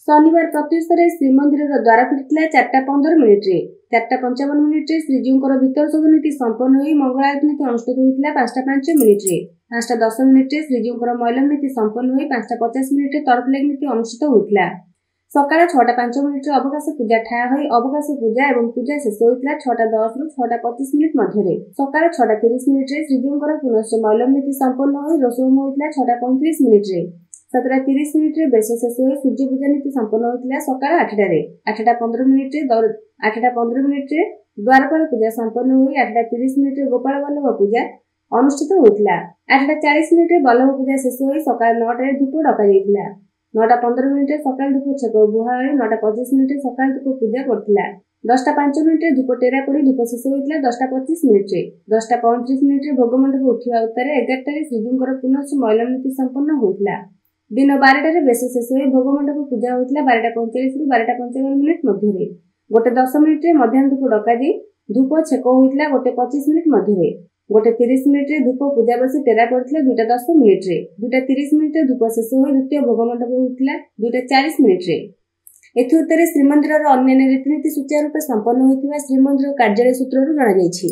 शनिवार प्रत्युत्तर श्रीमंदिर द्वार फिटिला 4:15 मिनिट्रे 4:55 मिनिट्रे श्रीजीउंकर भितर शोध नीति संपन्न होई मंगल आरती नीति अनुष्ठित होइतिला 5:05 मिनिट्रे 5:10 मिनिट्रे श्रीजीउंकर मैलम नीति संपन्न होई 5:50 मिनिट्रे तर्पलेग नीति अनुष्ठित होइतिला। सकाळ 6:05 मिनिट्रे अवकाश पूजा ठा होई अवकाश पूजा एवं पूजा शेष होइतिला 6:10 रु 6:25 मिनिट मध्यरे। सकाळ 6:30 मिनिट्रे श्रीजीउंकर पुनश्च मैलम नीति संपन्न होई रोषहोम होइतिला 6:35 मिनिट्रे 7:30 मिनिट्रे बेश शेष होई सूर्य पूजा नीति संपन्न होइतिला। सकाळ 8टारे 8:15 मिनिट्रे 8:15 मिनिट्रे द्वारपाल पूजा संपन्न होई 8:30 मिनिट्रे गोपाल वल्लभ पूजा अनुष्ठित होइतिला। 8:40 मिनिट्रे वल्लभ पूजा शेष होई सकाळ 9टारे धूप डका जाइतिला। 9:15 मिनिट्रे सकाळ धूप छेक बुहा होई 9:25 मिनिट्रे सकाळ धूप पूजा करथिला। 10:05 मिनिट्रे धूप टेरा पड़ी धूप शेष होइतिला। 10:25 मिनिट्रे 10:35 मिनिट्रे भोगमंडप उठिवा उतारे 11टारे श्रीजीउंकर पुनश्च मैलम नीति संपन्न होइतिला। दिन 12टारे बेश शेष होई भोगमंडप पूजा होइतिला 12:45 रु 12:55 मिनिट मध्यरे। 1:10 मिनिट्रे मध्याह्न धूप डका जाई धूप छेक होइतिला 1:25 मिनिट मध्यरे। 1:30 मिनिट्रे धूप पूजा बसी टेरा पड़िथिला 2:10 मिनिट्रे। 2:30 मिनिट्रे धूप शेष होई द्वितीय भोगमंडप होइतिला 2:40 मिनिट्रे। एथि उत्तरे श्रीमंदिर अन्य रीतिनीति सुचारू रूपे संपन्न होइतिबा श्रीमंदिर कार्यालय सूत्रରୁ जणा जायछि।